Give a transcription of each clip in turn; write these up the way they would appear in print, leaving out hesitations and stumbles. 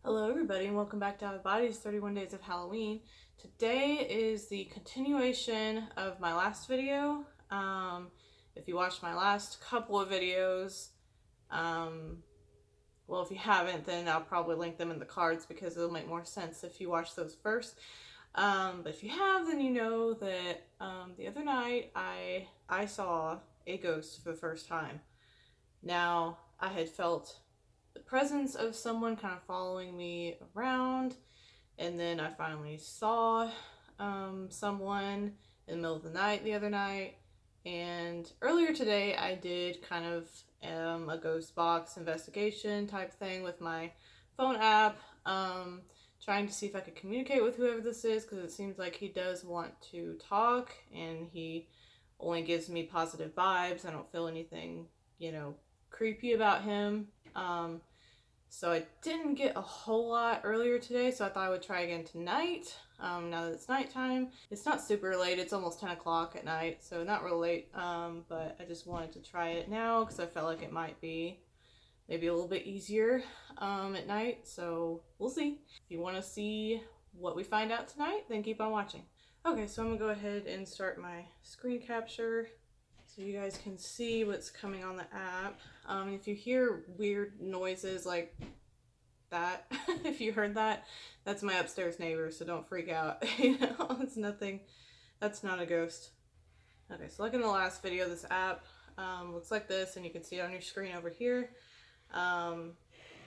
Hello everybody and welcome back to Out of Body's 31 Days of Halloween. Today is the continuation of my last video. If you watched my last couple of videos, well, if you haven't, then I'll probably link them in the cards because it'll make more sense if you watch those first. But if you have, then you know that the other night I saw a ghost for the first time. Now, I had felt the presence of someone kind of following me around, and then I finally saw someone in the middle of the night the other night. And earlier today I did kind of a ghost box investigation type thing with my phone app, trying to see if I could communicate with whoever this is, because it seems like he does want to talk and he only gives me positive vibes. I don't feel anything, creepy about him. So I didn't get a whole lot earlier today, so I thought I would try again tonight, now that it's nighttime. It's not super late, it's almost 10 o'clock at night, so not real late, but I just wanted to try it now because I felt like it might be maybe a little bit easier at night, so we'll see. If you want to see what we find out tonight, then keep on watching. Okay, so I'm going to go ahead and start my screen capture so you guys can see what's coming on the app. If you hear weird noises like that, if you heard that, that's my upstairs neighbor, so don't freak out. It's nothing, that's not a ghost. Okay, so like in the last video, this app looks like this, and you can see it on your screen over here.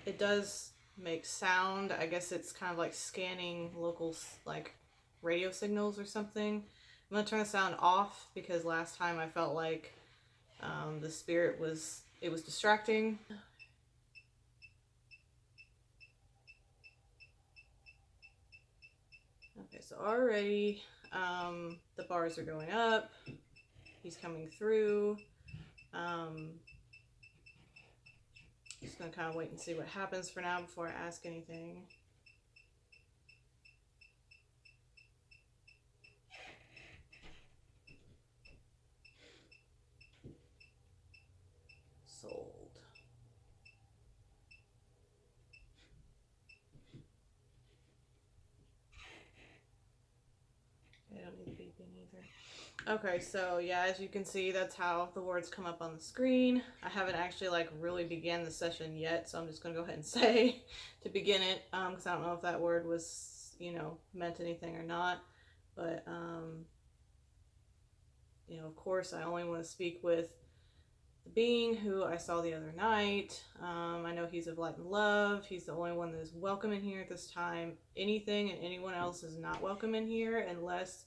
It does make sound. I guess it's kind of like scanning local like radio signals or something. I'm gonna turn the sound off because last time I felt like the spirit was distracting. Okay, so already the bars are going up. He's coming through. Just gonna kind of wait and see what happens for now before I ask anything. Sold. I don't need the beeping either. Okay, so yeah, as you can see, that's how the words come up on the screen. I haven't actually really began the session yet, so I'm just gonna go ahead and say to begin it, because I don't know if that word was, meant anything or not. But of course, I only want to speak with the being who I saw the other night. I know he's of light and love. He's the only one that is welcome in here at this time. Anything and anyone else is not welcome in here unless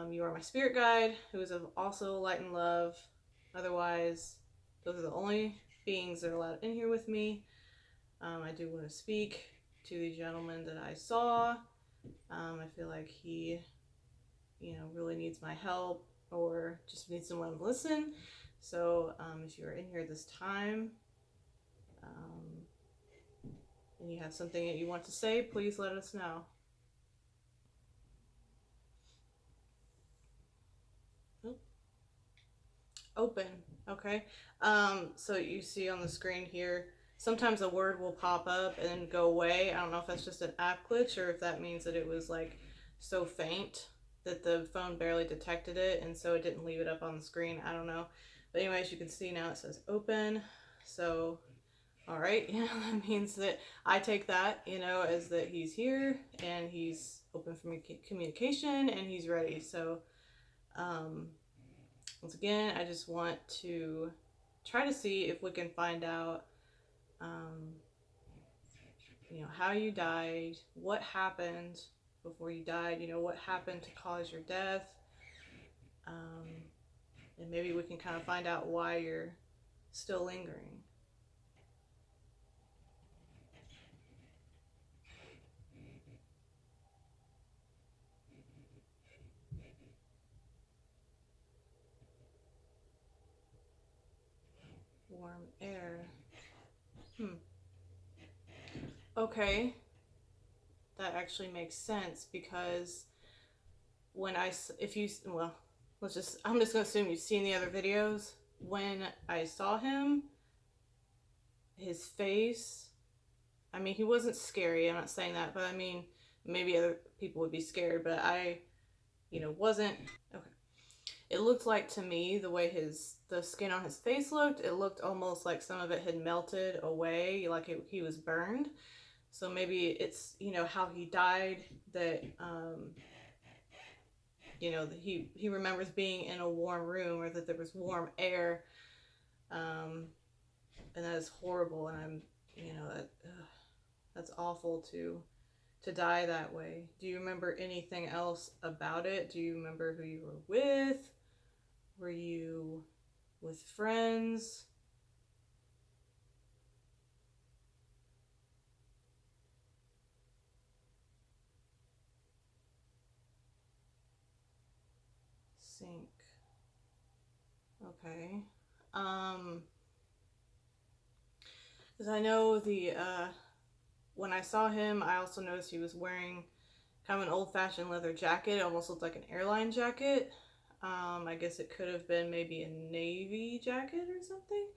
you are my spirit guide, who is of also light and love. Otherwise, those are the only beings that are allowed in here with me. I do want to speak to the gentleman that I saw. I feel like he, really needs my help or just needs someone to listen. So if you're in here this time and you have something that you want to say, please let us know. Open. Okay. So you see on the screen here, sometimes a word will pop up and then go away. I don't know if that's just an app glitch or if that means that it was so faint that the phone barely detected it and so it didn't leave it up on the screen. I don't know. But anyways, you can see now it says open. So, all right, that means that I take that, as that he's here and he's open for communication and he's ready. So, once again, I just want to try to see if we can find out, how you died, what happened before you died, what happened to cause your death, and maybe we can kind of find out why you're still lingering. Warm air. Okay. That actually makes sense because let I'm just gonna assume you've seen the other videos. When I saw him, his face, I mean, he wasn't scary, I'm not saying that, but I mean, maybe other people would be scared, but I, wasn't. Okay. It looked like to me, the way the skin on his face looked, it looked almost like some of it had melted away, like he was burned. So maybe it's, how he died, that, that he remembers being in a warm room, or that there was warm air. And that is horrible. And that's awful to die that way. Do you remember anything else about it? Do you remember who you were with? Were you with friends? Sink. Okay. Because I know when I saw him, I also noticed he was wearing kind of an old-fashioned leather jacket. It almost looked like an airline jacket. I guess it could have been maybe a Navy jacket or something.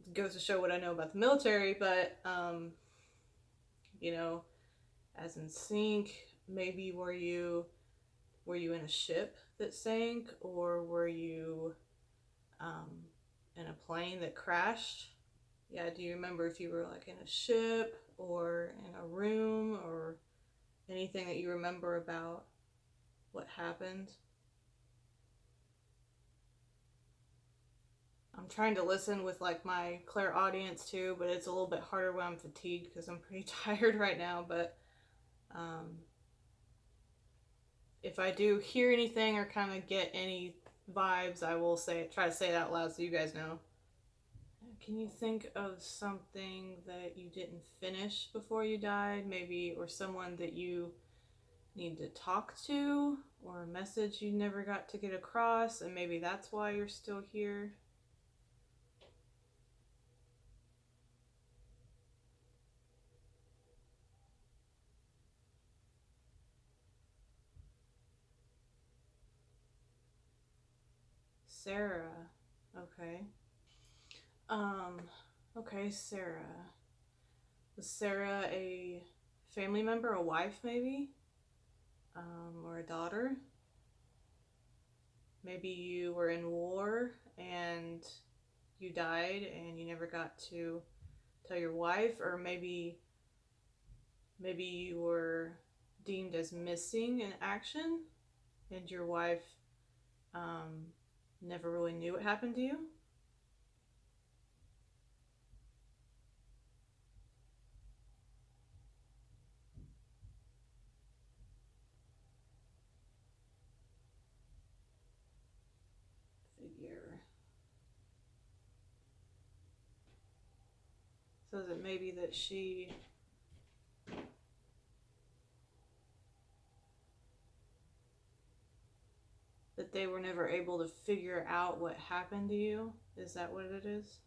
It goes to show what I know about the military, but, as in sink, maybe were you in a ship that sank, or were you in a plane that crashed? Yeah, do you remember if you were like in a ship or in a room, or anything that you remember about what happened? I'm trying to listen with like my clairaudience too, but it's a little bit harder when I'm fatigued because I'm pretty tired right now. But if I do hear anything or kind of get any vibes, I will try to say it out loud so you guys know. Can you think of something that you didn't finish before you died, maybe, or someone that you need to talk to, or a message you never got to get across, and maybe that's why you're still here? Sarah. Okay. Um, okay, Sarah. Was Sarah a family member, a wife maybe? Or a daughter? Maybe you were in war and you died and you never got to tell your wife, or maybe you were deemed as missing in action and your wife um, never really knew what happened to you. Figure. So that maybe that they were never able to figure out what happened to you? Is that what it is?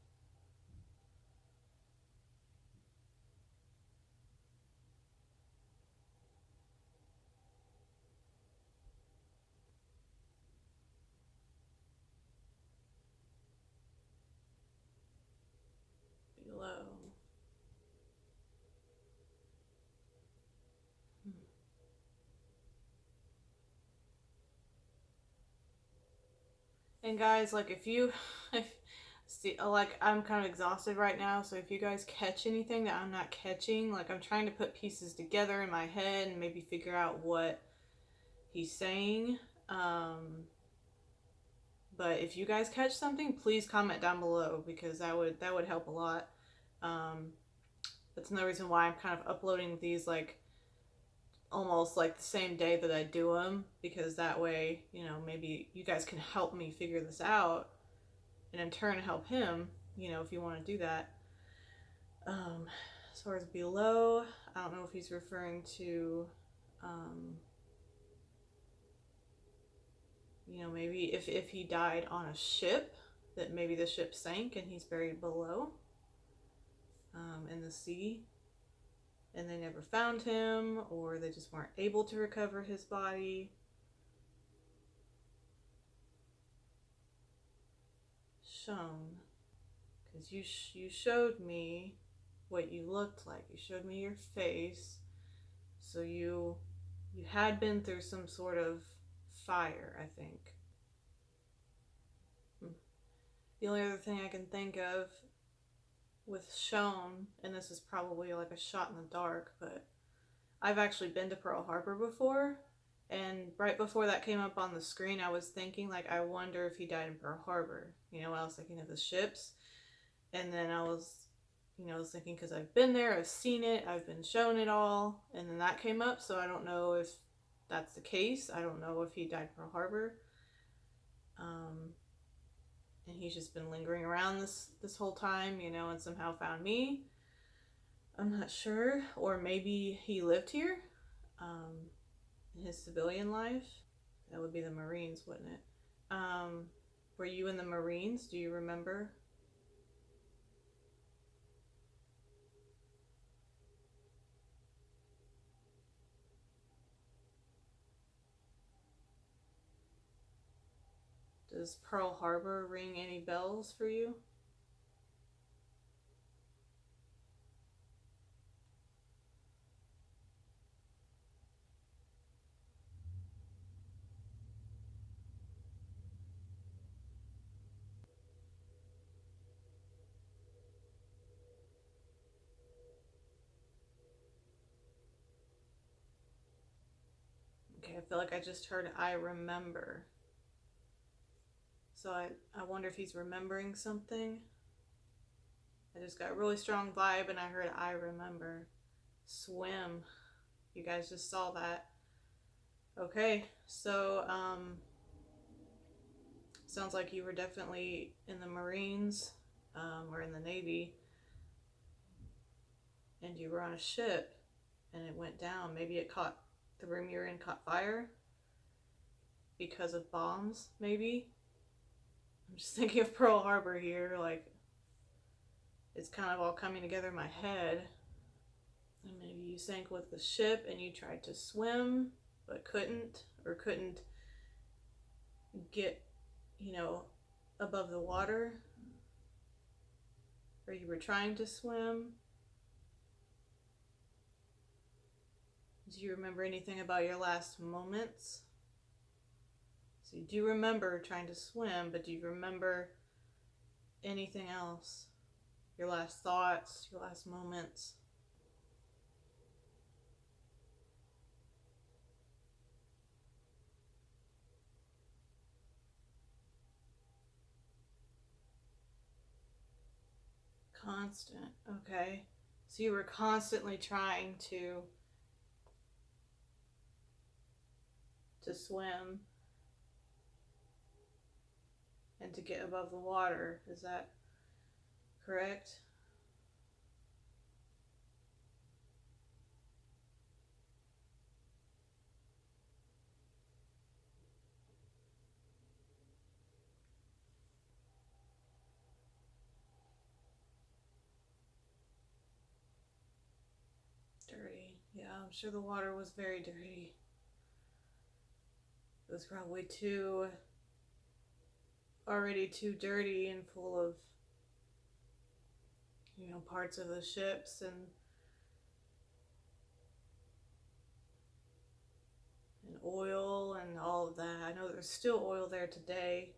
Below. And guys, like if see, like I'm kind of exhausted right now, so if you guys catch anything that I'm not catching, like I'm trying to put pieces together in my head and maybe figure out what he's saying. But if you guys catch something, please comment down below, because that would help a lot. That's another reason why I'm kind of uploading these like almost like the same day that I do them, because that way, maybe you guys can help me figure this out, and in turn help him, if you want to do that. As far as below, I don't know if he's referring to, maybe if he died on a ship, that maybe the ship sank and he's buried below, in the sea, and they never found him, or they just weren't able to recover his body. shown. Because you showed me what you looked like. You showed me your face. So you had been through some sort of fire, I think. The only other thing I can think of with shown, and this is probably like a shot in the dark, but I've actually been to Pearl Harbor before, and right before that came up on the screen, I was thinking, like, I wonder if he died in Pearl Harbor. You know, I was thinking of the ships, and then I was thinking, because I've been there, I've seen it, I've been shown it all, and then that came up, so I don't know if that's the case. I don't know if he died in Pearl Harbor. And he's just been lingering around this whole time, and somehow found me. I'm not sure. Or maybe he lived here in his civilian life. That would be the Marines, wouldn't it? Were you in the Marines? Do you remember? Does Pearl Harbor ring any bells for you? Okay, I feel like I just heard I remember. So I wonder if he's remembering something. I just got a really strong vibe and I heard I remember. Swim. You guys just saw that. Okay, so sounds like you were definitely in the Marines or in the Navy, and you were on a ship and it went down. Maybe it caught, the room you're in caught fire because of bombs, maybe. I'm just thinking of Pearl Harbor here, like it's kind of all coming together in my head. And maybe you sank with the ship and you tried to swim but couldn't, or couldn't get, above the water, or you were trying to swim. Do you remember anything about your last moments? So you do remember trying to swim, but do you remember anything else? Your last thoughts, your last moments? Constant. Okay. So you were constantly trying to swim and to get above the water. Is that correct? Dirty. Yeah, I'm sure the water was very dirty. It was probably already too dirty and full of, parts of the ships and oil and all of that. I know there's still oil there today.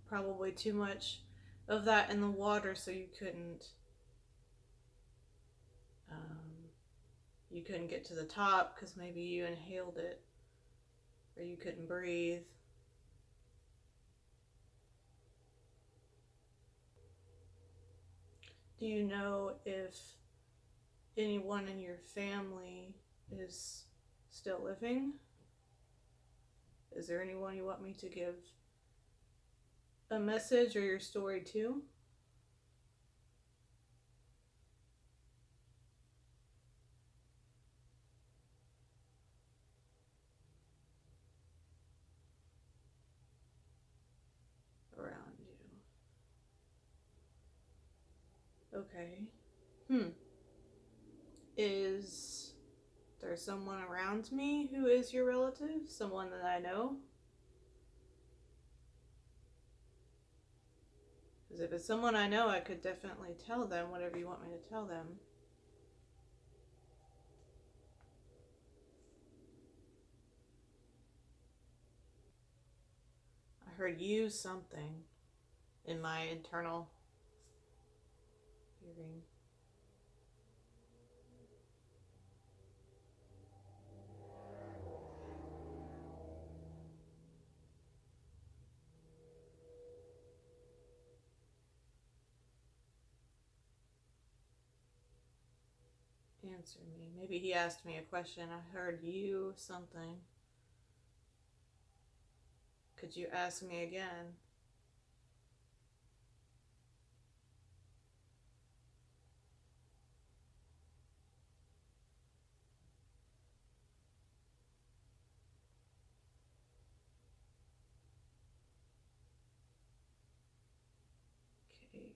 Probably too much of that in the water, so you couldn't get to the top because maybe you inhaled it or you couldn't breathe. Do you know if anyone in your family is still living? Is there anyone you want me to give a message or your story to? Around you. Okay. Is there someone around me who is your relative? Someone that I know? Because if it's someone I know, I could definitely tell them whatever you want me to tell them. I heard you something in my internal hearing. Answer me. Maybe he asked me a question. I heard you something. Could you ask me again? Okay.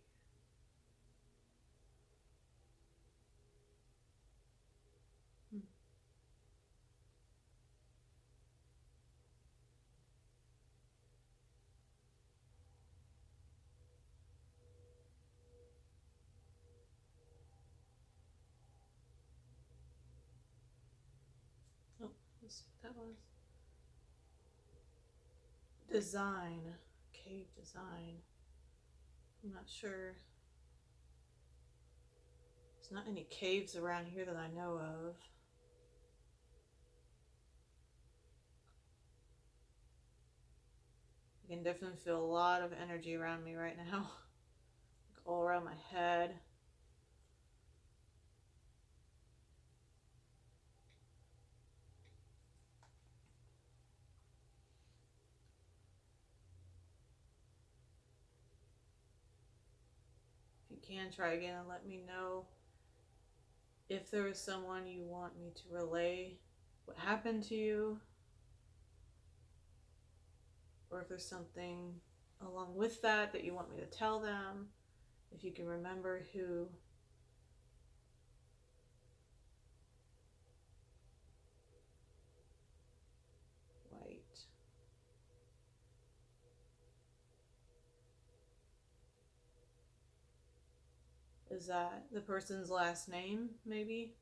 Oh, let's see what that was. Design. Cave design. I'm not sure. There's not any caves around here that I know of. I can definitely feel a lot of energy around me right now. Like all around my head. If you can, try again and let me know if there is someone you want me to relay what happened to you, or if there's something along with that that you want me to tell them, if you can remember who. White. Is that the person's last name, maybe?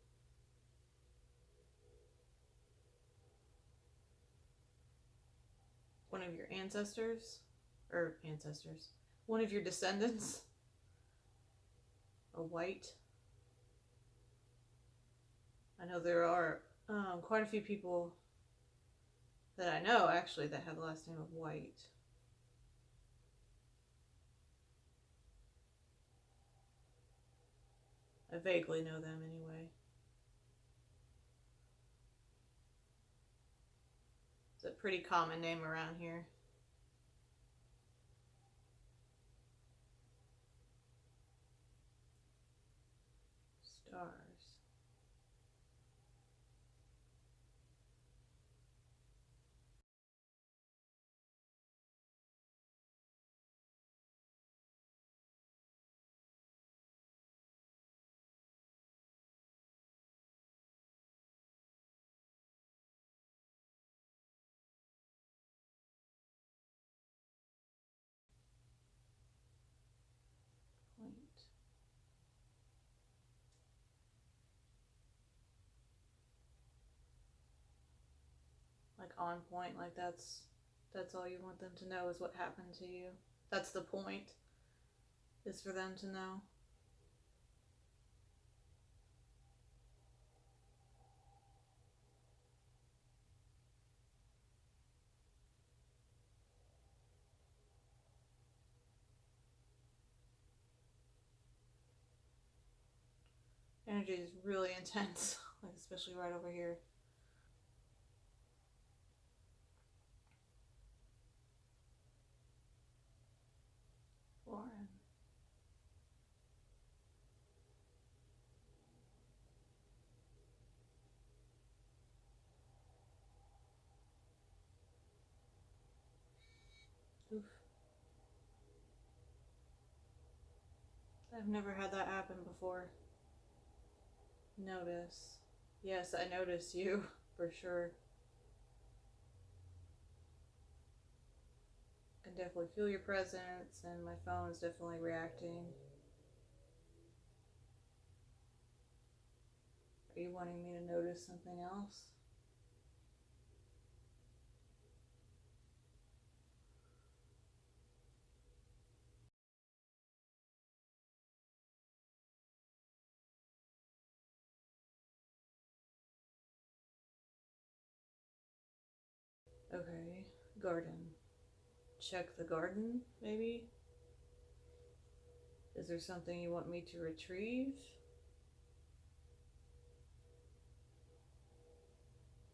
One of your ancestors? Or ancestors. One of your descendants? A white? I know there are quite a few people that I know, actually, that have the last name of White. I vaguely know them anyway. It's a pretty common name around here. Stars. Point. Like on point, like that's all you want them to know is what happened to you. That's the point, is for them to know. Energy is really intense, like especially right over here. Lauren. Oof. I've never had that happen before. Notice. Yes, I notice you, for sure. I can definitely feel your presence, and my phone is definitely reacting. Are you wanting me to notice something else? Okay, garden. Check the garden, maybe? Is there something you want me to retrieve?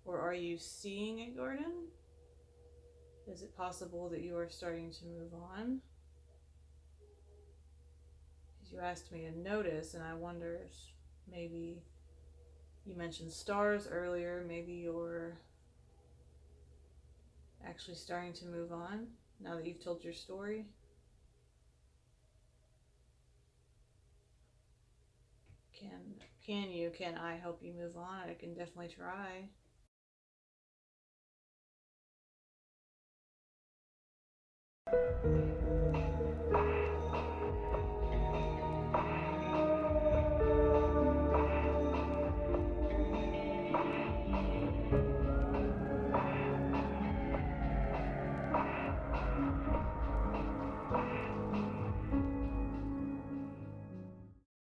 Or are you seeing a garden? Is it possible that you are starting to move on? Because you asked me to notice, and I wonder if maybe you mentioned stars earlier. Maybe you're actually starting to move on now that you've told your story. Can I help you move on? I can definitely try.